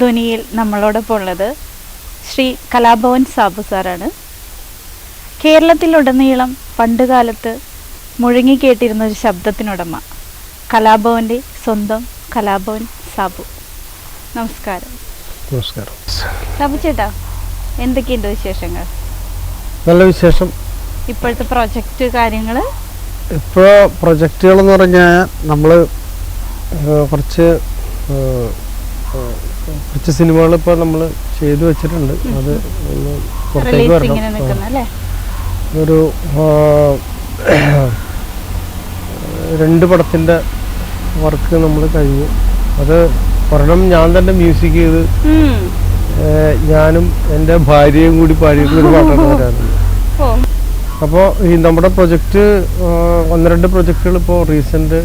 ധ്വനിയിൽ നമ്മളോടൊപ്പം ഉള്ളത് ശ്രീ കലാഭവൻ സാബു സാറാണ്. കേരളത്തിലുടനീളം പണ്ടുകാലത്ത് മുഴങ്ങിക്കേട്ടിരുന്ന ഒരു ശബ്ദത്തിനുടമ, കലാഭവൻ്റെ സ്വന്തം കലാഭവൻ സാബു. നമസ്കാരം. നമസ്കാരം സാബു ചേട്ടാ, എന്തൊക്കെയുണ്ട് വിശേഷങ്ങൾ? നല്ല വിശേഷം. ഇപ്പോഴത്തെ പ്രൊജക്റ്റ് കാര്യങ്ങൾ? ഇപ്പോൾ പ്രൊജക്റ്റുകൾ എന്ന് പറഞ്ഞാൽ നമ്മൾ കുറച്ച് സിനിമകൾ ഇപ്പോൾ നമ്മൾ ചെയ്തു വെച്ചിട്ടുണ്ട്. അത് ഒന്ന് പുറത്തേക്ക് വരണം. ഒരു 2 പടത്തിൻ്റെ വർക്ക് നമ്മൾ കഴിഞ്ഞു. അത് ഒരെണ്ണം ഞാൻ തന്നെ മ്യൂസിക് ചെയ്ത് ഞാനും എൻ്റെ ഭാര്യയും കൂടി പാടിയിട്ടുള്ളൊരു പാട്ടാണ് വരാറുണ്ട്. അപ്പോൾ ഈ നമ്മുടെ പ്രൊജക്റ്റ് 1-2 പ്രൊജക്റ്റുകൾ ഇപ്പോൾ റീസെൻ്റ്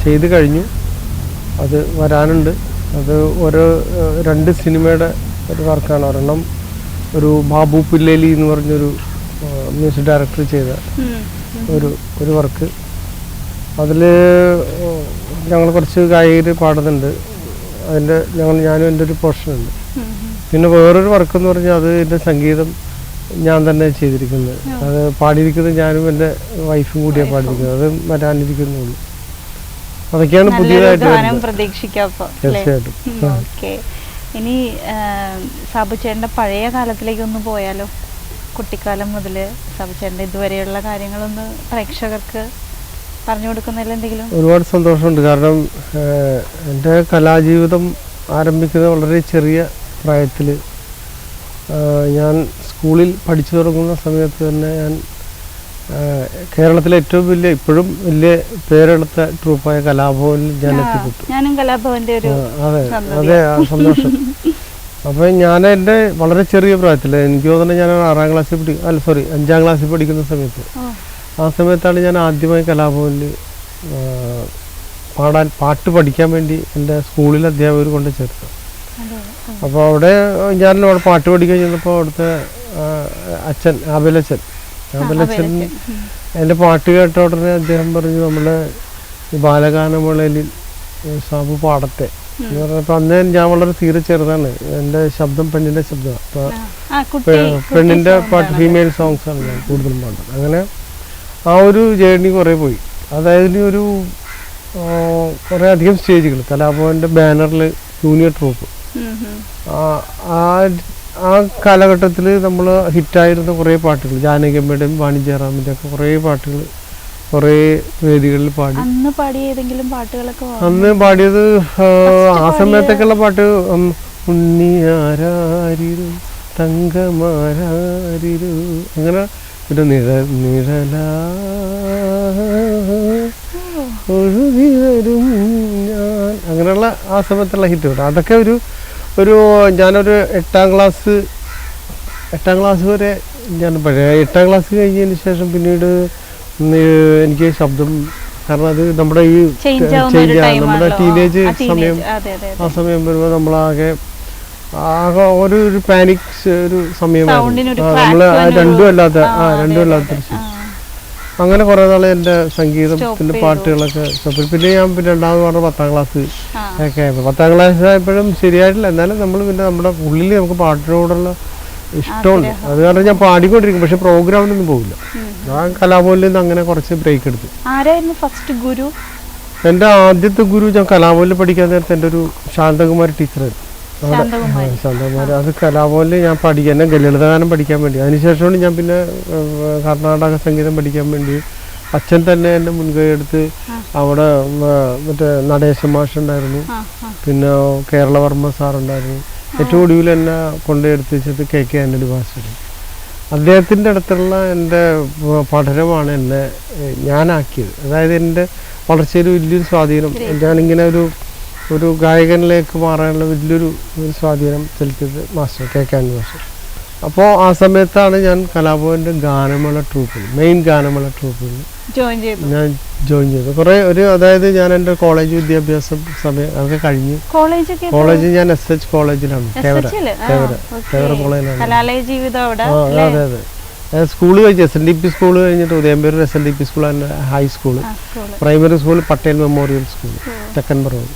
ചെയ്ത് കഴിഞ്ഞു. അത് വരാനുണ്ട്. അത് 2 സിനിമയുടെ ഒരു വർക്കാണ്. ഒരെണ്ണം ഒരു ബാബു പില്ലേലി എന്ന് പറഞ്ഞൊരു മ്യൂസിക് ഡയറക്ടർ ചെയ്ത ഒരു വർക്ക്. അതിൽ ഞങ്ങൾ കുറച്ച് ഗായകർ പാടുന്നുണ്ട്. അതിൻ്റെ ഞാനും എൻ്റെ ഒരു പോർഷൻ ഉണ്ട്. പിന്നെ വേറൊരു വർക്ക് എന്ന് പറഞ്ഞാൽ അത് എൻ്റെ സംഗീതം ഞാൻ തന്നെ ചെയ്തിരിക്കുന്നത്. അത് പാടിയിരിക്കുന്നത് ഞാനും എൻ്റെ വൈഫും കൂടിയാണ് പാടിയിരിക്കുന്നത്. അത് വരാനിരിക്കുന്നുള്ളൂ. അതൊക്കെയാണ് പുതിയതായിട്ട് തീർച്ചയായിട്ടും. ഇനി സാബുചേട്ടൻ്റെ പഴയ കാലത്തിലേക്ക് ഒന്ന് പോയാലോ? കുട്ടിക്കാലം മുതൽ സാബുചേട്ടൻ്റെ ഇതുവരെയുള്ള കാര്യങ്ങളൊന്ന് പ്രേക്ഷകർക്ക് പറഞ്ഞു കൊടുക്കുന്നതിൽ എന്തെങ്കിലും? ഒരുപാട് സന്തോഷമുണ്ട്. കാരണം എൻ്റെ കലാജീവിതം ആരംഭിക്കുന്നത് വളരെ ചെറിയ പ്രായത്തിൽ. ഞാൻ സ്കൂളിൽ പഠിച്ചു തുടങ്ങുന്ന സമയത്ത് തന്നെ ഞാൻ കേരളത്തിലെ ഏറ്റവും വലിയ, ഇപ്പോഴും വലിയ പേരെടുത്ത ട്രൂപ്പായ കലാഭവനിൽ ഞാൻ എത്തിപ്പെട്ടു. അതെ, സന്തോഷം. അപ്പോൾ ഞാൻ എൻ്റെ വളരെ ചെറിയ പ്രായത്തിൽ, എനിക്ക് തോന്നുന്നത് ഞാൻ 6-ാം ക്ലാസ്സിൽ 5-ാം ക്ലാസ്സിൽ പഠിക്കുന്ന സമയത്ത്, ആ സമയത്താണ് ഞാൻ ആദ്യമായി കലാഭവനിൽ പാട്ട് പഠിക്കാൻ വേണ്ടി എൻ്റെ സ്കൂളിൽ അധ്യാപകർ കൊണ്ട് ചേർത്തത്. അപ്പോൾ അവിടെ ഞാൻ അവിടെ പാട്ട് പഠിക്കാൻ ചെന്നപ്പോൾ അവിടുത്തെ അച്ഛൻ ആബേലച്ഛൻ എൻ്റെ പാട്ട് കേട്ട ഉടനെ അദ്ദേഹം പറഞ്ഞു, നമ്മളെ ബാലഗാനമേളയിൽ സാബു പാടത്തെ എന്ന് പറഞ്ഞപ്പോൾ അന്ന് ഞാൻ വളരെ തീരെ ചെറുതാണ്. എൻ്റെ ശബ്ദം പെണ്ണിൻ്റെ ശബ്ദമാണ്. അപ്പോൾ പെണ്ണിൻ്റെ പാട്ട്, ഫീമെയിൽ സോങ്സാണ് ഞാൻ കൂടുതലും പാടുന്നത്. അങ്ങനെ ആ ഒരു ജേർണി കുറേ പോയി. അതായത് ഒരു കുറേ അധികം സ്റ്റേജുകൾ, കലാഭവൻ്റെ ബാനറിൽ ജൂനിയർ ട്രൂപ്പ്, ആ കാലഘട്ടത്തിൽ നമ്മൾ ഹിറ്റായിരുന്ന കുറേ പാട്ടുകൾ, ജാനകിയമ്മയുടെയും വാണി ജയറാമിൻ്റെ ഒക്കെ കുറേ പാട്ടുകൾ കുറേ വേദികളിൽ പാടി. അന്ന് പാടിയത് ആ സമയത്തൊക്കെയുള്ള പാട്ട് ഉണ്ണിയാരാരിരു തങ്കമാരാരിരു, അങ്ങനെ പിന്നെ നിഴലാ ഒഴുകി വരും ഞാൻ, അങ്ങനെയുള്ള ആ സമയത്തുള്ള ഹിറ്റുകൾ. അതൊക്കെ ഞാനൊരു 8-ാം ക്ലാസ് വരെ ഞാൻ 8-ാം ക്ലാസ് കഴിഞ്ഞതിന് ശേഷം പിന്നീട് എനിക്ക് ശബ്ദം, കാരണം അത് നമ്മുടെ ഈ നമ്മുടെ ടീനേജ് സമയം, ആ സമയം വരുമ്പോൾ നമ്മളാകെ ഒരു പാനിക് ഒരു സമയമായിരുന്നു. നമ്മൾ രണ്ടും അല്ലാത്ത അങ്ങനെ കുറേ നാൾ എൻ്റെ സംഗീതത്തിൻ്റെ പാട്ടുകളൊക്കെ. പിന്നെ ഞാൻ 2ാമത് പാടുന്ന 10-ാം ക്ലാസ് ഒക്കെ ആയപ്പോൾ, 10-ാം ക്ലാസ് ആയപ്പോഴും ശരിയായിട്ടില്ല. എന്നാലും നമ്മൾ പിന്നെ നമ്മുടെ ഉള്ളിൽ നമുക്ക് പാട്ടിനോടുള്ള ഇഷ്ടമുണ്ട്. അത് കാരണം ഞാൻ പാടിക്കൊണ്ടിരിക്കും. പക്ഷെ പ്രോഗ്രാമിനൊന്നും പോകില്ല. ഞാൻ കലാഭവനിൽ നിന്ന് അങ്ങനെ കുറച്ച് ബ്രേക്ക് എടുത്തു. എൻ്റെ ആദ്യത്തെ ഗുരു, ഞാൻ കലാഭവനിൽ പഠിക്കാൻ നേരത്തെ എൻ്റെ ഒരു ശാന്തകുമാരി ടീച്ചറായിരുന്നു. ശാന്തകുമാരി, അത് കലാഭവനിൽ ഞാൻ പഠിക്കാൻ, എന്നെ ലളിതഗാനം പഠിക്കാൻ വേണ്ടി. അതിനുശേഷമാണ് ഞാൻ പിന്നെ കർണാടക സംഗീതം പഠിക്കാൻ വേണ്ടി അച്ഛൻ തന്നെ എന്നെ മുൻകൈ എടുത്ത് അവിടെ മറ്റേ നടേശ മാഷ് ഉണ്ടായിരുന്നു, പിന്നെ കേരളവർമ്മ സാറുണ്ടായിരുന്നു. ഏറ്റവും ഒടുവിൽ എന്നെ കൊണ്ടെടുത്തിച്ചത് KK ആൻ്റണി മാസ്റ്റർ. അദ്ദേഹത്തിൻ്റെ അടുത്തുള്ള എൻ്റെ പഠനമാണ് എന്നെ ഞാനാക്കിയത്. അതായത് എൻ്റെ വളർച്ചയിൽ വലിയൊരു സ്വാധീനം, ഞാനിങ്ങനെ ഒരു ഗായകനിലേക്ക് മാറാനുള്ള വലിയൊരു സ്വാധീനം ചെലുത്തിയത് മാസ്റ്റർ KK ആൻ്റണി മാസ്റ്റർ. അപ്പോൾ ആ സമയത്താണ് ഞാൻ കലാഭവൻ്റെ ഗാനമേള ട്രൂപ്പിൽ, മെയിൻ ഗാനമേള ട്രൂപ്പിൽ ഞാൻ ജോയിൻ ചെയ്തു. അതായത് ഞാൻ എൻ്റെ കോളേജ് വിദ്യാഭ്യാസം സമയം അതൊക്കെ കഴിഞ്ഞ്, കോളേജ് ഞാൻ SH കോളേജിലാണ്, തേവര കോളേജിലാണ്. അതെ, സ്കൂള് കഴിഞ്ഞ് SNDP സ്കൂൾ കഴിഞ്ഞിട്ട് Udayamperoor SNDP school, high school, primary school Patel memorial school, തെക്കൻ പറവൂർ.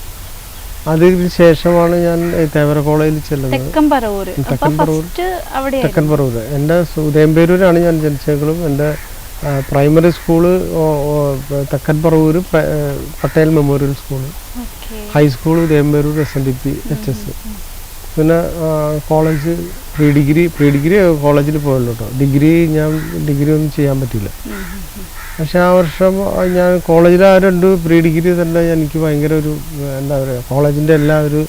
അതിന് ശേഷമാണ് ഞാൻ തേവര കോളേജിൽ ചെല്ലുന്നത്. തെക്കൻ പറവൂര്. തെക്കൻ പറവൂർ എൻ്റെ ഉദയംപേരൂരാണ് ഞാൻ ജനിച്ചെങ്കിലും എൻ്റെ പ്രൈമറി സ്കൂള് തെക്കൻ Paravur Patel memorial school, high school Udayamperoor SNDP HS. പിന്നെ കോളേജ് പ്രീ ഡിഗ്രി കോളേജിൽ പോയുള്ളൂ കേട്ടോ. ഡിഗ്രി ഒന്നും ചെയ്യാൻ പറ്റില്ല. പക്ഷെ ആ വർഷം ഞാൻ കോളേജിൽ ആ 2 പ്രീ ഡിഗ്രി തന്നെ എനിക്ക് ഭയങ്കര ഒരു എന്താ പറയുക, കോളേജിൻ്റെ എല്ലാ ഒരു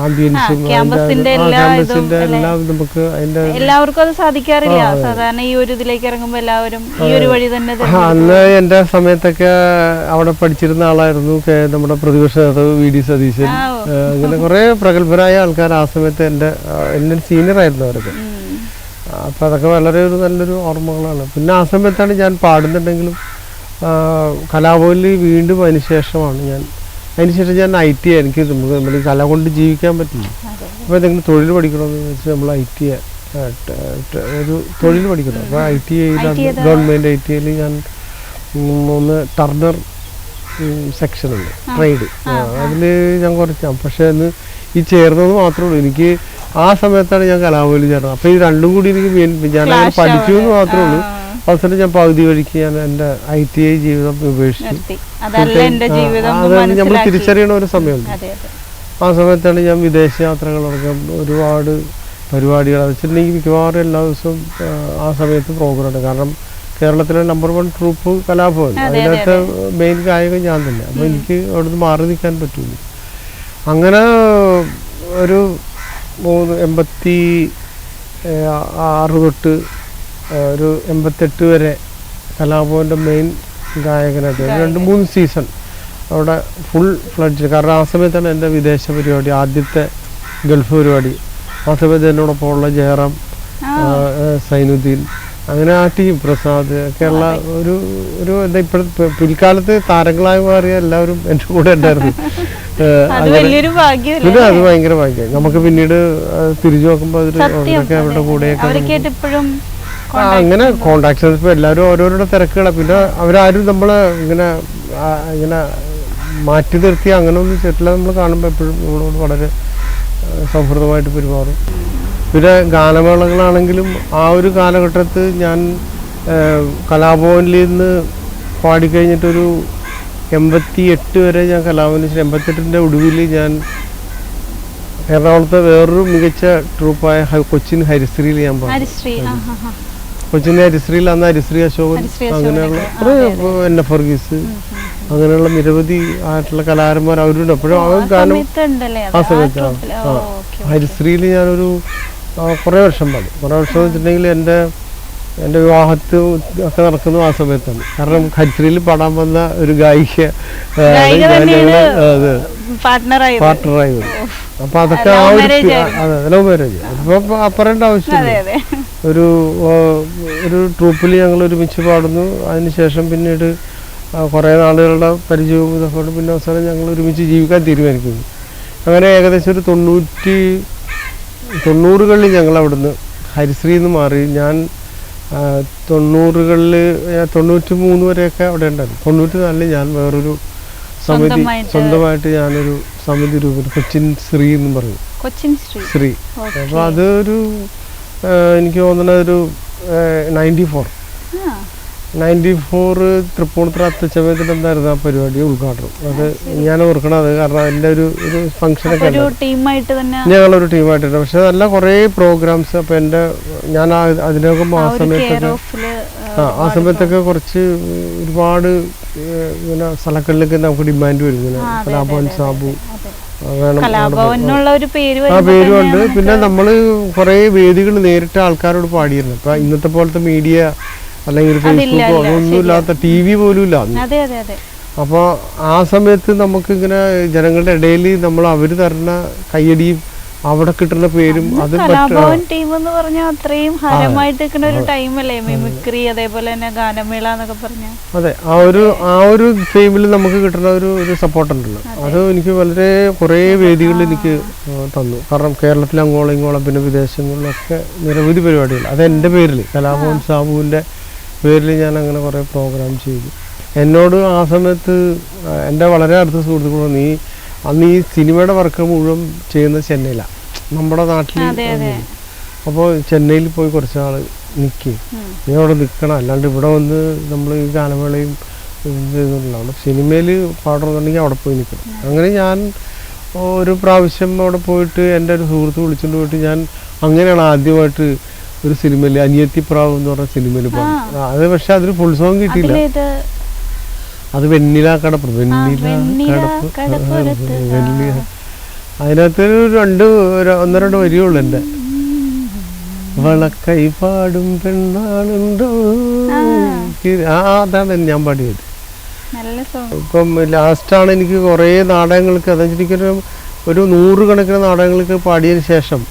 ആംബിയൻസും ക്യാമ്പസിന്റെ എല്ലാം നമുക്ക് അതിന്റെ എല്ലാവർക്കും അത് സാധിക്കാറില്ല. സാധാരണ ഈ ഒരു ഇതിലേക്ക് ഇറങ്ങുമ്പോൾ എല്ലാവരും ഈ ഒരു വഴി തന്നെ. അന്ന് എൻ്റെ സമയത്തൊക്കെ അവിടെ പഠിച്ചിരുന്ന ആളായിരുന്നു നമ്മുടെ പ്രതിപക്ഷ നേതാവ് VD സതീശൻ. അങ്ങനെ കുറെ പ്രഗത്ഭരായ ആൾക്കാർ ആ സമയത്ത് എൻ്റെ സീനിയർ ആയിരുന്നു അവരൊക്കെ. അപ്പം അതൊക്കെ വളരെ ഒരു നല്ലൊരു ഓർമ്മകളാണ്. പിന്നെ ആ സമയത്താണ് ഞാൻ പാടുന്നുണ്ടെങ്കിലും കലാഭവനിൽ വീണ്ടും അതിനുശേഷം ഞാൻ IT എനിക്ക് നമ്മൾ കല കൊണ്ട് ജീവിക്കാൻ പറ്റില്ല. അപ്പോൾ എന്തെങ്കിലും തൊഴിൽ പഠിക്കണമെന്ന് വെച്ചാൽ നമ്മൾ IT ഒരു തൊഴിൽ പഠിക്കണം. അപ്പോൾ ITI ഗവൺമെൻറ് ITIയിൽ ഞാൻ 3 ടർണർ സെക്ഷനുണ്ട് ട്രേഡ്, അതിൽ ഞാൻ കുറച്ച്. പക്ഷേ അന്ന് ഈ ചേർന്നത് മാത്രമേ ഉള്ളൂ. എനിക്ക് ആ സമയത്താണ് ഞാൻ കലാഭവനിൽ ചേർന്നത്. അപ്പോൾ ഈ രണ്ടും കൂടി എനിക്ക് ഞാൻ പഠിച്ചു എന്ന് മാത്രമേ ഉള്ളൂ. അവസരം ഞാൻ പകുതി വഴിക്ക് ഞാൻ എൻ്റെ ITI ജീവിതം ഉപേക്ഷിച്ചു. അത് നമ്മൾ തിരിച്ചറിയണ ഒരു സമയമുണ്ട്. ആ സമയത്താണ് ഞാൻ വിദേശ യാത്രകളടക്കം ഒരുപാട് പരിപാടികൾ വെച്ചിട്ടുണ്ടെങ്കിൽ മിക്കവാറും എല്ലാ ദിവസവും ആ സമയത്ത് പ്രോഗ്രാമുണ്ട്. കാരണം കേരളത്തിലെ നമ്പർ 1 ട്രൂപ്പ് കലാഭവൻ, അതിനകത്ത് മെയിൻ ഗായകൻ ഞാൻ തന്നെ. അപ്പോൾ എനിക്ക് അവിടുന്ന് മാറി നിൽക്കാൻ പറ്റില്ല. അങ്ങനെ ഒരു 86 തൊട്ട് ഒരു 88 വരെ കലാഭവൻ്റെ മെയിൻ ഗായകനായിട്ട് 2-3 സീസൺ അവിടെ ഫുൾ ഫ്ലഡ്ജ്. കാരണം ആ സമയത്താണ് എൻ്റെ വിദേശ പരിപാടി, ആദ്യത്തെ ഗൾഫ് പരിപാടി. ആ സമയത്ത് എന്നോടൊപ്പം ഉള്ള ജയറാം, സൈനുദ്ദീൻ, അങ്ങനെ ആ ടീം, പ്രസാദ് ഒക്കെയുള്ള ഒരു എന്താ ഇപ്പോഴത്തെ പിൽക്കാലത്ത് താരങ്ങളായി മാറിയ എല്ലാവരും എൻ്റെ കൂടെ ഉണ്ടായിരുന്നു. പിന്നെ അത് ഭയങ്കര ഭാഗ്യം. നമുക്ക് പിന്നീട് തിരിച്ചു നോക്കുമ്പോൾ അവരൊക്കെ അവരുടെ കൂടെയൊക്കെ അങ്ങനെ കോണ്ടാക്ട്സ്. ഇപ്പോൾ എല്ലാവരും ഓരോരുടെ തിരക്കുകളാണ്. പിന്നെ അവരാരും നമ്മളെ ഇങ്ങനെ മാറ്റി നിർത്തി അങ്ങനെ ഒന്നും ചെയ്തിട്ടില്ല. നമ്മൾ കാണുമ്പോൾ എപ്പോഴും നമ്മളോട് വളരെ സൗഹൃദമായിട്ട് പെരുമാറും. പിന്നെ ഗാനമേളകളാണെങ്കിലും ആ ഒരു കാലഘട്ടത്ത് ഞാൻ കലാഭവനിൽ നിന്ന് പാടിക്കഴിഞ്ഞിട്ടൊരു 88 വരെ ഞാൻ കലാഭവനിൽ 88ൻ്റെ ഒടുവിൽ ഞാൻ എറണാകുളത്തെ വേറൊരു മികച്ച ട്രൂപ്പായ കൊച്ചിൻ ഹരിശ്രീയിൽ ഞാൻ പാടി. കൊച്ചിൻ ഹരിശ്രീയിൽ അന്ന് ഹരിശ്രീ അശോകൻ, അങ്ങനെയുള്ള കുറേ NF വർഗീസ്, അങ്ങനെയുള്ള നിരവധി ആയിട്ടുള്ള കലാകാരന്മാർ അവരുണ്ട്. എപ്പോഴും അവർ ഗാനം ആ സമയത്ത് ഹരിശ്രീയിൽ ഞാനൊരു കുറേ വർഷം പാടി. കുറേ വർഷം എന്ന് വെച്ചിട്ടുണ്ടെങ്കിൽ എൻ്റെ വിവാഹത്ത് ഒക്കെ നടക്കുന്നു ആ സമയത്താണ്. കാരണം ഹരിശ്രീയിൽ പാടാൻ വന്ന ഒരു ഗായിക പാർട്ട്ണറായി വരും. അപ്പം അതൊക്കെ ആ ഒരു ലവ് മാരേജ് അപ്പോൾ പറയേണ്ട ആവശ്യമില്ല. ഒരു ട്രൂപ്പിൽ ഞങ്ങൾ ഒരുമിച്ച് പാടുന്നു. അതിനുശേഷം പിന്നീട് കുറേ നാളുകളുടെ പരിചയവും ഇതൊക്കെ കൊണ്ട് പിന്നെ അവസാനം ഞങ്ങൾ ഒരുമിച്ച് ജീവിക്കാൻ തീരുമാനിക്കുന്നു. അങ്ങനെ ഏകദേശം ഒരു 90കളിൽ ഞങ്ങൾ അവിടുന്ന് ഹരിശ്രീയിൽ നിന്ന് മാറി. ഞാൻ 90കളിൽ 93 വരെയൊക്കെ അവിടെ ഉണ്ടായിരുന്നു. 94 ഞാൻ വേറൊരു സമിതി സ്വന്തമായിട്ട് ഞാനൊരു സമിതി രൂപത്തിൽ കൊച്ചിൻ ശ്രീ എന്ന് പറയും, ശ്രീ. അപ്പോൾ അതൊരു എനിക്ക് തോന്നുന്നത് ഒരു 94 തൃപ്പൂണിത്തുറ അത്തച്ചമയത്തിൽ എന്തായിരുന്നു ആ പരിപാടി ഉദ്ഘാടനം. അത് ഞാൻ ഓർക്കണത് കാരണം എൻ്റെ ഒരു ഫംഗ്ഷനൊക്കെ ഞങ്ങളൊരു ടീമായിട്ടുണ്ട്. പക്ഷെ നല്ല കുറേ പ്രോഗ്രാംസ്. അപ്പോൾ ഞാൻ അതിനൊക്കെ ആ സമയത്തൊക്കെ കുറച്ച് ഒരുപാട് ഇങ്ങനെ സ്ഥലങ്ങളിലൊക്കെ നമുക്ക് ഡിമാൻഡ് വരും. ഇങ്ങനെ കലാഭവൻ സാബു ആ പേരുണ്ട്. പിന്നെ നമ്മൾ കുറേ വേദികൾ നേരിട്ട് ആൾക്കാരോട് പാടിയിരുന്നു. അപ്പം ഇന്നത്തെ പോലത്തെ മീഡിയ അല്ലെങ്കിൽ ഫേസ്ബുക്കോ അതൊന്നും ഇല്ലാത്ത, TV പോലും ഇല്ല. അപ്പോൾ ആ സമയത്ത് നമുക്കിങ്ങനെ ജനങ്ങളുടെ ഇടയിൽ അവർ തരുന്ന കയ്യടിയും അവിടെ കിട്ടുന്ന പേരും അത് അതെ ആ ഒരു ഫെയിമിൽ നമുക്ക് കിട്ടുന്ന ഒരു സപ്പോർട്ട് ഉണ്ടല്ലോ. അത് എനിക്ക് വളരെ കുറേ വേദികൾ എനിക്ക് തന്നു. കാരണം കേരളത്തിൽ അങ്ങോളം ഇങ്ങോളം പിന്നെ വിദേശങ്ങളിലൊക്കെ നിരവധി പരിപാടികൾ അത് എൻ്റെ പേരിൽ, കലാഭവൻ സാബുവിൻ്റെ പേരിൽ ഞാൻ അങ്ങനെ കുറേ പ്രോഗ്രാം ചെയ്തു. എന്നോട് ആ സമയത്ത് എൻ്റെ വളരെ അടുത്ത സുഹൃത്തുക്കൾ നീ അന്ന് ഈ സിനിമയുടെ വർക്ക് മുഴുവൻ ചെയ്യുന്നത് ചെന്നൈയിലാണ്, നമ്മുടെ നാട്ടിൽ. അപ്പോൾ ചെന്നൈയിൽ പോയി കുറച്ച് നാൾ നിൽക്കും, നീ അവിടെ നിൽക്കണം, അല്ലാണ്ട് ഇവിടെ വന്ന് നമ്മൾ ഈ ഗാനമേളയും ഇതൊന്നുമില്ല. സിനിമയിൽ പാടണമെന്നുണ്ടെങ്കിൽ അവിടെ പോയി നിൽക്കണം. അങ്ങനെ ഞാൻ ഒരു പ്രാവശ്യം അവിടെ പോയിട്ട് എൻ്റെ ഒരു സുഹൃത്ത് വിളിച്ചുകൊണ്ട് പോയിട്ട് ഞാൻ അങ്ങനെയാണ് ആദ്യമായിട്ട് ഒരു സിനിമയിൽ അനിയത്തിപ്രാവ് എന്ന് പറഞ്ഞ സിനിമയിൽ പാടും. അത് പക്ഷെ അതൊരു ഫുൾ സോങ് കിട്ടിയില്ല. അത് വെണ്ണില കടപ്പ്, അതിനകത്ത് ഒന്നോ രണ്ടോ വരിയുള്ളൂ എൻ്റെ. വളക്കൈ പാടും പെണ്ണാളുണ്ടോ, അതാണ് ഞാൻ പാടിയത്. ഇപ്പം ലാസ്റ്റാണ് എനിക്ക് കുറേ നാടകങ്ങൾക്ക്, അതെന്ന് എനിക്കൊരു 100 കണക്കിന് നാടകങ്ങൾക്ക് പാടിയതിന് ശേഷം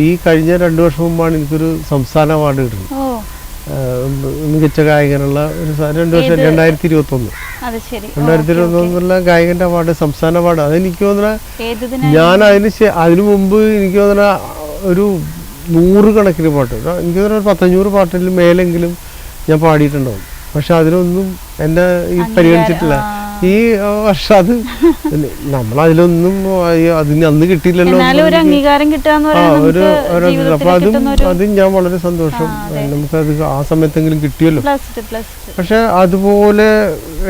ഈ കഴിഞ്ഞ 2 വർഷം മുമ്പാണ് എനിക്കൊരു സംസ്ഥാന അവാർഡ് കിട്ടുന്നത്, മികച്ച ഗായകനുള്ള ഒരു 2021 ഗായകന്റെ അവാർഡ്, സംസ്ഥാന അവാർഡ്. അതെനിക്ക് തോന്നുന്ന ഞാൻ അതിനു മുമ്പ് എനിക്ക് തോന്നുന്ന ഒരു 100 കണക്കിന് പാട്ട്, എനിക്ക് തോന്നുന്ന 100-500 പാട്ടിൽ മേലെങ്കിലും ഞാൻ പാടിയിട്ടുണ്ടാവും. പക്ഷെ അതിനൊന്നും എന്നെ ഈ പരിഗണിച്ചിട്ടില്ല. ഈ വർഷം അത് നമ്മളതിലൊന്നും അതിന് അന്ന് കിട്ടിയില്ലല്ലോ. അപ്പൊ അത് ഞാൻ വളരെ സന്തോഷം, നമുക്കത് ആ സമയത്തെങ്കിലും കിട്ടിയല്ലോ. പക്ഷെ അതുപോലെ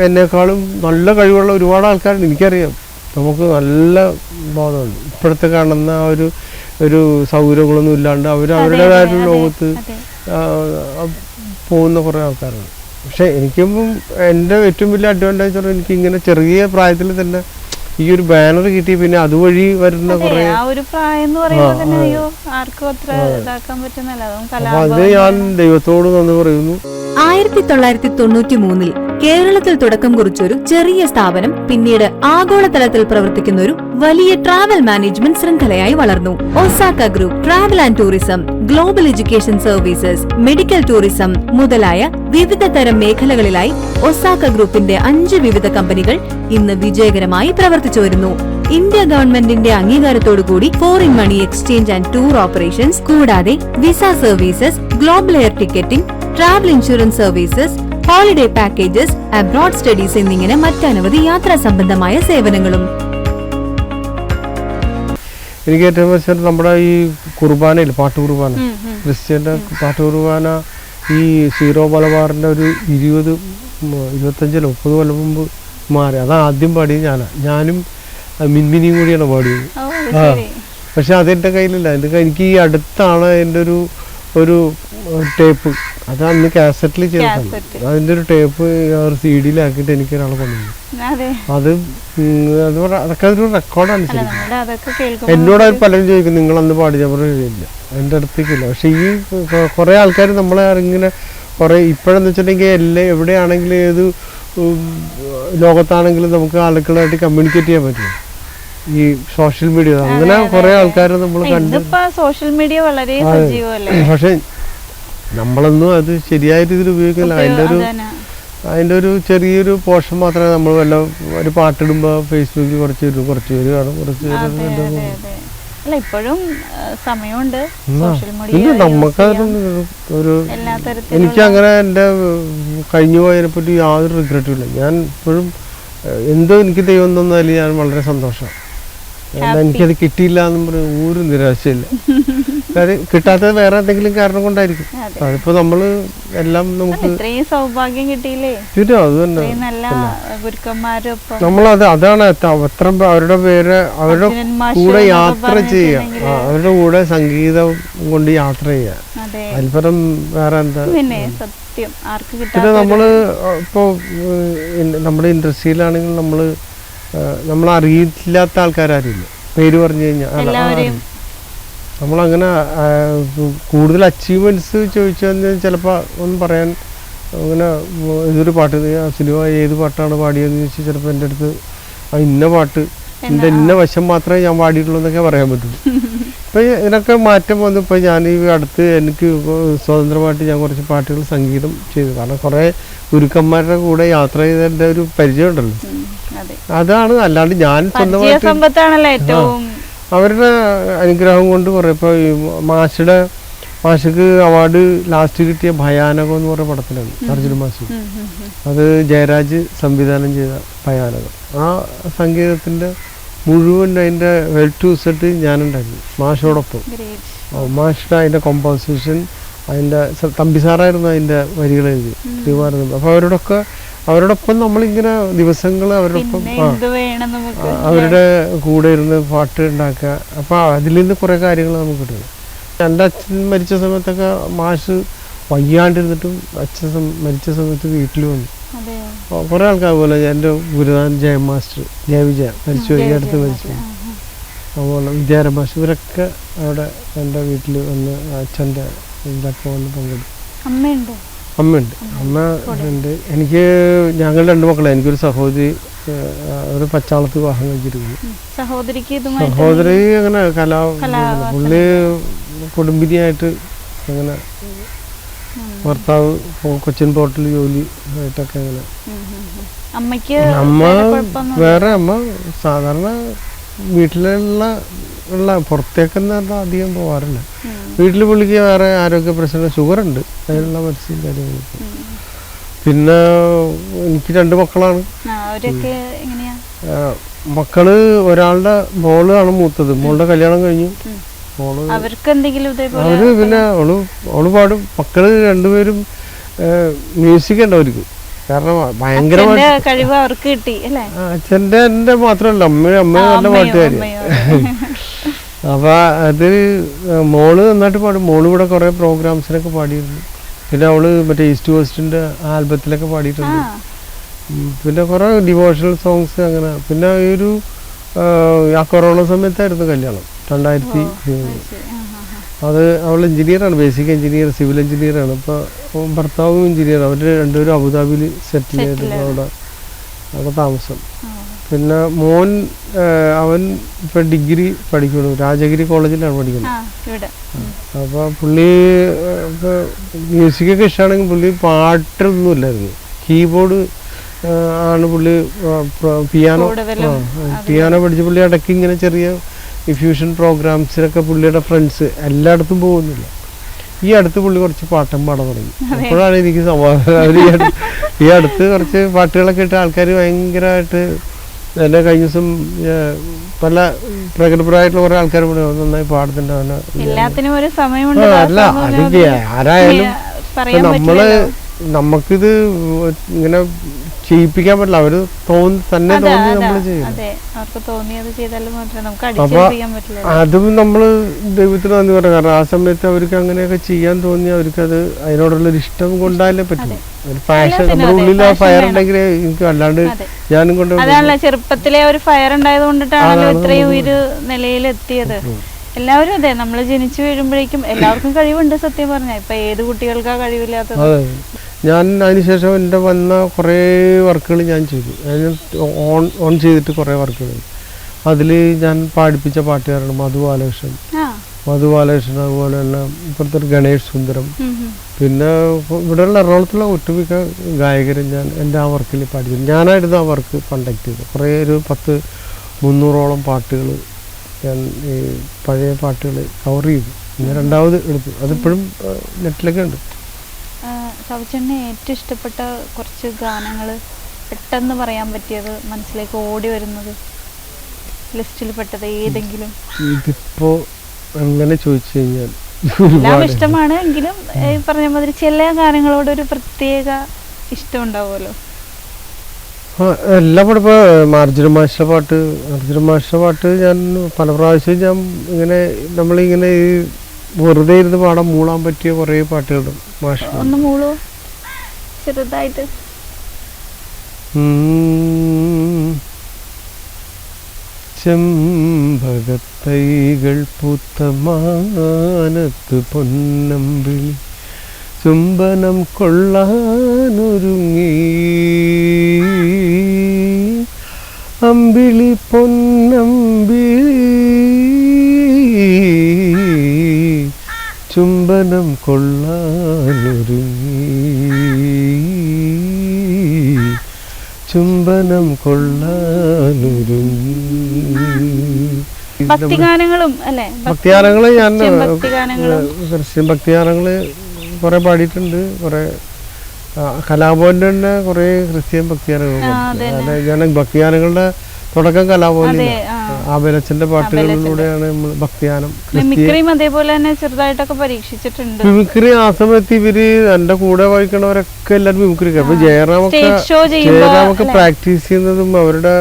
എന്നെക്കാളും നല്ല കഴിവുള്ള ഒരുപാട് ആൾക്കാരുണ്ട്, എനിക്കറിയാം. നമുക്ക് നല്ല ബോധമുണ്ട്. ഇപ്പോഴത്തെ കാണുന്ന ആ ഒരു സൗകര്യങ്ങളൊന്നും ഇല്ലാണ്ട് അവരുടേതായിട്ടുള്ള ലോകത്ത് പോകുന്ന കുറേ ആൾക്കാരാണ്. പക്ഷെ എനിക്കും എൻ്റെ ഏറ്റവും വലിയ അഡ്വാൻറ്റേജ് പറഞ്ഞാൽ എനിക്ക് ഇങ്ങനെ ചെറിയ പ്രായത്തിൽ തന്നെ ഈ ഒരു ബാനർ കിട്ടി, പിന്നെ അതുവഴി വരുന്ന കുറേ അത് ഞാൻ ദൈവത്തോട് നന്ദി പറയുന്നു. 1993 കേരളത്തിൽ തുടക്കം കുറിച്ചൊരു ചെറിയ സ്ഥാപനം പിന്നീട് ആഗോളതലത്തിൽ പ്രവർത്തിക്കുന്ന ഒരു വലിയ ട്രാവൽ മാനേജ്മെന്റ് ശൃംഖലയായി വളർന്നു. Osaka group travel and tourism, global education services, medical tourism മുതലായ വിവിധ തരം മേഖലകളിലായി ഒസാക്ക ഗ്രൂപ്പിന്റെ 5 വിവിധ കമ്പനികൾ ഇന്ന് വിജയകരമായി പ്രവർത്തിച്ചു വരുന്നു. ഇന്ത്യ ഗവൺമെന്റിന്റെ അംഗീകാരത്തോടുകൂടി foreign money exchange and tour operations, കൂടാതെ visa services, global air ticketing, travel insurance services, holiday packages, abroad studies എന്നിങ്ങനെ മറ്റനവധി യാത്രാ സംബന്ധമായ സേവനങ്ങളും. എനിക്ക് ഏറ്റവും വെച്ചാൽ നമ്മുടെ ഈ കുർബാനയിൽ പാട്ട് കുർബാന, ക്രിസ്ത്യൻ്റെ പാട്ട് കുർബാന, ഈ സീറോ മലബാറിൻ്റെ ഒരു 20-25-30 കൊല്ലം മുമ്പ് മാറി. അതാ ആദ്യം പാടിയത് ഞാനും മിൻമിനിയും കൂടിയാണ് പാടിയത്. പക്ഷെ അതെൻ്റെ കയ്യിലില്ല. എനിക്ക് ഈ അടുത്താണ് എൻ്റെ ഒരു ടേപ്പ്, അത് അന്ന് കാസറ്റിൽ ചെയ്തതാണ്. അതിൻ്റെ ഒരു ടേപ്പ് CD-ലാക്കിയിട്ട് എനിക്ക് ഒരാൾ കൊണ്ടുവന്നു. അതൊക്കെ ഒരു റെക്കോർഡാണ് ശരിക്കും. എന്നോട് പലരും ചോദിക്കും നിങ്ങൾ അന്ന് പാടി, ഞാൻ പറഞ്ഞില്ല, എൻ്റെ അടുത്തേക്കില്ല. പക്ഷെ ഈ കുറേ ആൾക്കാർ നമ്മളെ ഇങ്ങനെ കുറേ ഇപ്പോഴെന്ന് വെച്ചിട്ടുണ്ടെങ്കിൽ എവിടെയാണെങ്കിലും ഏത് ലോകത്താണെങ്കിലും നമുക്ക് ആളുകളായിട്ട് കമ്മ്യൂണിക്കേറ്റ് ചെയ്യാൻ പറ്റും ഈ സോഷ്യൽ മീഡിയ. അങ്ങനെ കുറെ ആൾക്കാർ നമ്മൾ കണ്ട്, സോഷ്യൽ മീഡിയ വളരെ പക്ഷെ നമ്മളൊന്നും അത് ശരിയായ രീതിയിൽ ഉപയോഗിക്കില്ല. അതിൻ്റെ ഒരു ചെറിയൊരു പോർഷൻ മാത്രമേ നമ്മൾ വല്ല ഒരു പാട്ടിടുമ്പോൾ ഫേസ്ബുക്കിൽ കുറച്ച് പേര് കാണും, കുറച്ച് പേര് ഇപ്പോഴും സമയമുണ്ട്. നമുക്കത് ഒരു എനിക്കങ്ങനെ എൻ്റെ കഴിഞ്ഞു പോയതിനെപ്പറ്റി യാതൊരു റിഗ്രറ്റും ഇല്ല. ഞാൻ ഇപ്പോഴും എന്തോ എനിക്ക് ദൈവം തന്നാലും ഞാൻ വളരെ സന്തോഷമാണ്. എനിക്കത് കിട്ടിയില്ല എന്നും പറഞ്ഞ് ഒരു നിരാശയില്ല. കാര്യം കിട്ടാത്തത് വേറെ എന്തെങ്കിലും കാരണം കൊണ്ടായിരിക്കും. അതിപ്പോ നമ്മള് എല്ലാം നമുക്ക് സൗഭാഗ്യം കിട്ടിയില്ലേ, അത് തന്നെ നമ്മളത് അതാണ് അത്ര അവരുടെ പേര് അവരുടെ കൂടെ യാത്ര ചെയ്യുക, അവരുടെ കൂടെ സംഗീതം കൊണ്ട് യാത്ര ചെയ്യുക, അതിൽപ്പരം വേറെ എന്താ. പിന്നെ നമ്മള് ഇപ്പോ നമ്മുടെ ഇൻഡസ്ട്രിയിലാണെങ്കിൽ നമ്മൾ അറിയില്ലാത്ത ആൾക്കാരില്ല, പേര് പറഞ്ഞു കഴിഞ്ഞാൽ നമ്മളങ്ങനെ കൂടുതൽ അച്ചീവ്മെൻറ്റ്സ് ചോദിച്ചാൽ ചിലപ്പോൾ ഒന്നും പറയാൻ അങ്ങനെ ഇതൊരു പാട്ട് സിനിമ ഏത് പാട്ടാണ് പാടിയതെന്ന് ചോദിച്ചാൽ ചിലപ്പോൾ എൻ്റെ അടുത്ത് ഇന്ന പാട്ട് എൻ്റെ ഇന്ന വശം മാത്രമേ ഞാൻ പാടിയിട്ടുള്ളൂ എന്നൊക്കെ പറയാൻ പറ്റുള്ളൂ. ഇപ്പം ഇതിനൊക്കെ മാറ്റം വന്നു. ഇപ്പോൾ ഞാൻ ഈ അടുത്ത് എനിക്ക് സ്വതന്ത്രമായിട്ട് ഞാൻ കുറച്ച് പാട്ടുകൾ സംഗീതം ചെയ്തു. കാരണം കുറേ ഗുരുക്കന്മാരുടെ കൂടെ യാത്ര ചെയ്തതിൻ്റെ ഒരു പരിചയം ഉണ്ടല്ലോ, അതാണ്. അല്ലാണ്ട് ഞാൻ സ്വന്തമായിട്ട് അവരുടെ അനുഗ്രഹം കൊണ്ട് കുറേ ഇപ്പോൾ ഈ മാഷയുടെ മാഷക്ക് അവാർഡ് ലാസ്റ്റ് കിട്ടിയ ഭയാനകം എന്ന് പറഞ്ഞ പടത്തിലാണ് അർജുന മാഷ്. അത് ജയരാജ് സംവിധാനം ചെയ്ത ഭയാനകം. ആ സംഗീതത്തിൻ്റെ മുഴുവൻ അതിൻ്റെ വെൽ ടു സെറ്റ് ഞാനുണ്ടായിരുന്നു മാഷോടൊപ്പം. മാഷിൻ്റെ അതിൻ്റെ കോമ്പോസിഷൻ, അതിൻ്റെ തമ്പി സാറായിരുന്നു അതിൻ്റെ വരികൾ എഴുതി ശ്രീകുമാരൻ. അപ്പോൾ അവരോടൊപ്പം നമ്മളിങ്ങനെ ദിവസങ്ങൾ അവരോടൊപ്പം അവരുടെ കൂടെ ഇരുന്ന് പാട്ട് ഉണ്ടാക്കുക. അപ്പോൾ അതിൽ നിന്ന് കുറേ കാര്യങ്ങൾ നമുക്ക് കിട്ടും. എൻ്റെ അച്ഛൻ മരിച്ച സമയത്തൊക്കെ മാഷ് വയ്യാണ്ടിരുന്നിട്ടും അച്ഛൻ മരിച്ച സമയത്ത് വീട്ടിൽ വന്നു. കുറേ ആൾക്കാർ പോലെ എൻ്റെ ഗുരുനാഥൻ ജയവിജയ മരിച്ചു, ഈ അടുത്ത് മരിച്ചു. അതുപോലെ വിദ്യാരംഭ മാഷ്, ഇവരൊക്കെ അവിടെ എൻ്റെ വീട്ടിൽ വന്ന് അച്ഛൻ്റെ ഇതൊക്കെ വന്ന് പങ്കെടുക്കും. അമ്മയുണ്ട്, അമ്മ ഉണ്ട്. ഞങ്ങൾ 2 മക്കളെ. എനിക്കൊരു സഹോദരി, ഒരു പച്ചാളത്ത് വിവാഹം കഴിച്ചിരിക്കുന്നു. സഹോദരി അങ്ങനെ പുള്ളി കുടുംബിനിയായിട്ട് അങ്ങനെ ഭർത്താവ് കൊച്ചിൻ പോർട്ടിൽ ജോലി ആയിട്ടൊക്കെ അങ്ങനെ. അമ്മ സാധാരണ വീട്ടിലുള്ള പുറത്തേക്കെന്ന് പറഞ്ഞാൽ അധികം പോകാറില്ല. വീട്ടിൽ പുള്ളിക്ക് വേറെ ആരോഗ്യ പ്രശ്നം, ഷുഗറുണ്ട്, അതിനുള്ള മെഡിസിൻ കാര്യങ്ങളൊക്കെ. പിന്നെ എനിക്ക് 2 മക്കളാണ്. മക്കള് ഒരാളുടെ മോളാണ് മൂത്തത്. മോളുടെ കല്യാണം കഴിഞ്ഞു. അവര് പിന്നെ അവള് പാടും. മക്കള് 2 പേരും മ്യൂസിക് ഉണ്ട് അവർക്ക്. കാരണം ഭയങ്കരമായിട്ട് അച്ഛൻ്റെ എൻ്റെ മാത്രമല്ല, അമ്മ നല്ല പാട്ടുകാരി. അപ്പൊ അത് മോള് നന്നായിട്ട് പാടും. മോള് ഇവിടെ കുറെ പ്രോഗ്രാംസിനൊക്കെ പാടിയിരുന്നു. പിന്നെ അവള് മറ്റേ ഈസ്റ്റ് വെസ്റ്റിന്റെ ആൽബത്തിലൊക്കെ പാടിയിട്ടുണ്ട്. പിന്നെ കുറെ ഡിവോഷണൽ സോങ്സ് അങ്ങനെ. പിന്നെ ആ കൊറോണ സമയത്തായിരുന്നു കല്യാണം, 2003. അത് അവൾ എഞ്ചിനീയറാണ്, ബേസിക് എഞ്ചിനീയർ, സിവിൽ എഞ്ചിനീയറാണ്. ഇപ്പോൾ ഭർത്താവും എഞ്ചിനീയർ. അവർ 2 പേരും അബുദാബിയിൽ സെറ്റിൽ ചെയ്തിട്ട് അവിടെ താമസം. പിന്നെ മോൻ അവൻ ഇപ്പം ഡിഗ്രി പഠിക്കുന്നു, രാജഗിരി കോളേജിലാണ് പഠിക്കുന്നത്. അപ്പോൾ പുള്ളി മ്യൂസിക്കൊക്കെ ഇഷ്ടമാണെങ്കിൽ പുള്ളി പാട്ടൊന്നും ഇല്ലായിരുന്നു, കീബോർഡ് ആണ് പുള്ളി. പിയാനോ പഠിച്ച് പുള്ളി ഇടയ്ക്ക് ഇങ്ങനെ ചെറിയ ഫ്യൂഷൻ പ്രോഗ്രാംസിലൊക്കെ പുള്ളിയുടെ ഫ്രണ്ട്സ് എല്ലായിടത്തും പോകുന്നില്ല. ഈ അടുത്ത് പുള്ളി കുറച്ച് പാട്ടം പാടാൻ തുടങ്ങി. അപ്പോഴാണ് എനിക്ക് സമാധാനം. ഈ അടുത്ത് കുറച്ച് പാട്ടുകളൊക്കെ ഇട്ട് ആൾക്കാർ ഭയങ്കരമായിട്ട് എന്നെ കഴിഞ്ഞ ദിവസം പല പ്രഗത്ഭരായിട്ടുള്ള കുറെ ആൾക്കാർ നന്നായി പാടുന്നുണ്ട്. അല്ല അത് ആരായാലും നമുക്കിത് ഇങ്ങനെ ചെയ്യിപ്പിക്കാൻ പറ്റില്ല. അവര് തന്നെ തോന്നി നമ്മൾ ചെയ്യും. അപ്പൊ അതും നമ്മള് ദൈവത്തിന് നന്ദി പറയാം. കാരണം ആ സമയത്ത് അവർക്ക് അങ്ങനെയൊക്കെ ചെയ്യാൻ തോന്നി, അവർക്കത് അതിനോടുള്ളൊരു ഇഷ്ടം കൊണ്ടാലേ പറ്റും. ഒരു പാഷൻ, നമ്മുടെ ഉള്ളിൽ ആ ഫയർ ഉണ്ടെങ്കിൽ എനിക്ക് അല്ലാണ്ട് ഞാനും കൊണ്ട് ചെറുപ്പത്തിലെ ഒരു ഫയർ ഉണ്ടായത് കൊണ്ടിട്ടാണല്ലോ ഇത്രയും ഒരു നിലയിലെത്തിയത്. എല്ലാവരും അതെ, നമ്മൾ ജനിച്ചു വീഴുമ്പോഴേക്കും എല്ലാവർക്കും കഴിവുണ്ട്. സത്യം പറഞ്ഞാൽ ഇപ്പൊ ഏത് കുട്ടികൾക്കാ കഴിവില്ലാത്തത്? ഞാൻ അതിനുശേഷം എൻ്റെ വന്ന കുറേ വർക്കുകൾ ഞാൻ ചെയ്തു. അതിന് ഓൺ ചെയ്തിട്ട് കുറേ വർക്കുകൾ. അതിൽ ഞാൻ പാടിപ്പിച്ച പാട്ടുകാരാണ് മധു ബാലകൃഷ്ണൻ, അതുപോലെ തന്നെ ഇപ്പോഴത്തെ ഒരു ഗണേഷ് സുന്ദരം. പിന്നെ ഇവിടെയുള്ള എറണാകുളത്തുള്ള ഒട്ടുമിക്ക ഗായകരും ഞാൻ എൻ്റെ ആ വർക്കിൽ പാടിച്ചു. ഞാനായിരുന്നു ആ വർക്ക് കണ്ടക്ട് ചെയ്തത്. കുറേ ഒരു 10-300ഓളം പാട്ടുകൾ ഞാൻ ഈ പഴയ പാട്ടുകൾ കവർ ചെയ്തു. പിന്നെ 2ാമത് എടുത്തു. അതിപ്പോഴും നെറ്റിലൊക്കെ ഉണ്ട്. സൗജന്യ ഏറ്റവും ഇഷ്ടപ്പെട്ട കുറച്ച് ഗാനങ്ങൾ പെട്ടെന്ന് പറയാൻ പറ്റിയത്, മനസ്സിലേക്ക് ഓടി വരുന്നത്, ലിസ്റ്റിൽ പെട്ടത് ഏതെങ്കിലും? ഇതിപ്പോ അങ്ങനെ ചോദിച്ചു കഴിഞ്ഞാൽ എല്ലാം ഇഷ്ടമാണ് എങ്കിലും പറഞ്ഞ മാതിരി ചില ഗാനങ്ങളോട് ഒരു പ്രത്യേക ഇഷ്ടം ഉണ്ടാവുമല്ലോ. എല്ലാ പാട്ടും ഇപ്പോൾ അർജുന മാഷിൻ്റെ പാട്ട് ഞാൻ പല പ്രാവശ്യം ഞാൻ ഇങ്ങനെ നമ്മളിങ്ങനെ വെറുതെ ഇരുന്ന് പാടാൻ മൂളാൻ പറ്റിയ കുറേ പാട്ടുകളുണ്ട്. മാഷ് ഒന്ന് മൂളോ ചെറുതായിട്ട്? ചെമ്പകത്തൈകൾ പൂത്ത മാനത്ത് പൊന്നമ്പിളി ചുംബനം കൊള്ളാനൊരുങ്ങി, അമ്പിളി പൊന്നമ്പിളി ചുംബനം കൊള്ളാനൊരുങ്ങി, ചുംബനം കൊള്ളാനൊരുങ്ങി. ഭക്തിഗാനങ്ങളും അല്ലേ? ഭക്തിഗാനങ്ങള് ഞാൻ ഭക്തിഗാനങ്ങളും ക്രിസ്ത്യൻ ഭക്തിഗാനങ്ങള് കുറെ പാടിയിട്ടുണ്ട്. കുറെ കലാഭവന്റെ തന്നെ കുറെ ക്രിസ്ത്യൻ ഭക്തിഗാനങ്ങൾ. ഞാൻ ഭക്തിഗാനങ്ങളുടെ തുടക്കം കലാഭവനിൽ ആബേലച്ചന്റെ പാട്ടുകളിലൂടെയാണ് നമ്മൾ ഭക്തിഗാനം. മിമിക്രിയും അതേപോലെ തന്നെ ചെറുതായിട്ടൊക്കെ പരീക്ഷിച്ചിട്ടുണ്ട്. മിമിക്രി ആ സമയത്ത് ഇവര് എന്റെ കൂടെ വായിക്കണവരൊക്കെ എല്ലാവരും മിമിക്രി. അപ്പൊ ജയറാമൊക്കെ പ്രാക്ടീസ് ചെയ്യുന്നതും അവരുടെ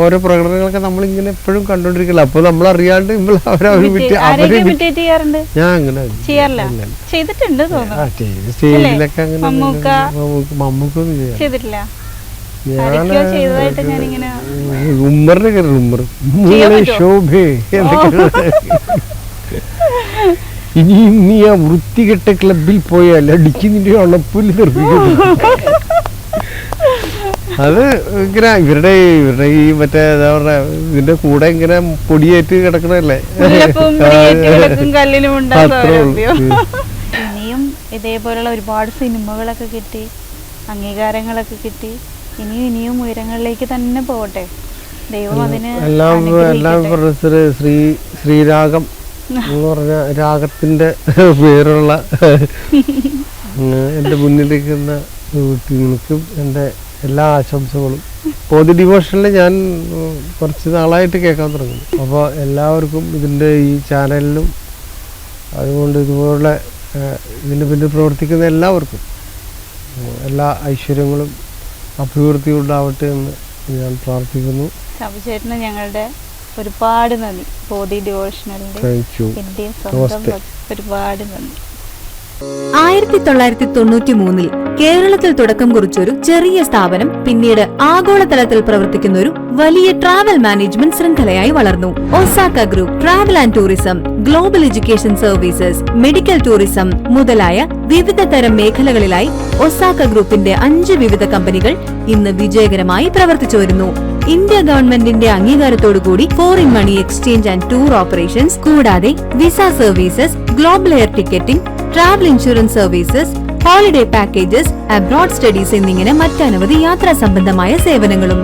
ഓരോ പ്രകടനങ്ങളൊക്കെ നമ്മളിങ്ങനെ എപ്പോഴും കണ്ടോണ്ടിരിക്കില്ല. അപ്പൊ നമ്മൾ അറിയാണ്ട് ഞാൻ അങ്ങനെ സ്റ്റേജിലൊക്കെ അങ്ങനെ മമ്മൂക്കൊന്നും ചെയ്തിട്ടില്ല. ഉമ്മറിനെ കയറി ശോഭേ ഇനിയും നീ ആ വൃത്തികെട്ട ക്ലബിൽ പോയാൽ അടിച്ച് നിന്റെ ഉണപ്പുല്ല് തെറിപ്പിക്കുന്നു. അത് ഇവരുടെ ഈ മറ്റേ എന്താ പറയാ ഇതിന്റെ കൂടെ ഇങ്ങനെ പൊടിയേറ്റ് കിടക്കണല്ലേ. ഇനിയും ഇതേപോലുള്ള ഒരുപാട് സിനിമകളൊക്കെ കിട്ടി, അംഗീകാരങ്ങളൊക്കെ കിട്ടി. ഇനിയും ഉയരങ്ങളിലേക്ക് തന്നെ പോകട്ടെ. ദൈവം അതിന് എല്ലാം ശ്രീരാഗം എന്ന് പറഞ്ഞ രാഗത്തിന്റെ പേരുള്ള എന്റെ മുന്നിലിരിക്കുന്ന നിനക്കും എന്റെ എല്ലാ ആശംസകളും. പോതി ഡിവോഷനിൽ ഞാൻ കുറച്ച് നാളായിട്ട് കേൾക്കാൻ തുടങ്ങുന്നു. അപ്പോൾ എല്ലാവർക്കും ഇതിൻ്റെ ഈ ചാനലിലും അതുകൊണ്ട് ഇതുപോലുള്ള ഇതിന് പിന്നിൽ പ്രവർത്തിക്കുന്ന എല്ലാവർക്കും എല്ലാ ഐശ്വര്യങ്ങളും അഭിവൃദ്ധി ഉണ്ടാവട്ടെ എന്ന് ഞാൻ പ്രാർത്ഥിക്കുന്നു. ഷാബുചേട്ടന് ഞങ്ങളുടെ ഒരുപാട് നന്ദി. പോതി ഡിവോഷണലിന്റെ ഒരുപാട് നന്ദി. 1993 കേരളത്തിൽ തുടക്കം കുറിച്ചൊരു ചെറിയ സ്ഥാപനം പിന്നീട് ആഗോളതലത്തിൽ പ്രവർത്തിക്കുന്ന ഒരു വലിയ ട്രാവൽ മാനേജ്മെന്റ് ശൃംഖലയായി വളർന്നു. Osaka group travel and tourism, global education services, medical tourism മുതലായ വിവിധ തരം മേഖലകളിലായി ഒസാക്ക ഗ്രൂപ്പിന്റെ 5 വിവിധ കമ്പനികൾ ഇന്ന് വിജയകരമായി പ്രവർത്തിച്ചു വരുന്നു. ഇന്ത്യ ഗവൺമെന്റിന്റെ അംഗീകാരത്തോടുകൂടി foreign money exchange and tour operations, കൂടാതെ visa services, global air ticketing, travel insurance services, holiday packages, abroad studies എന്നിങ്ങനെ മറ്റനവധി യാത്രാ സംബന്ധമായ സേവനങ്ങളും.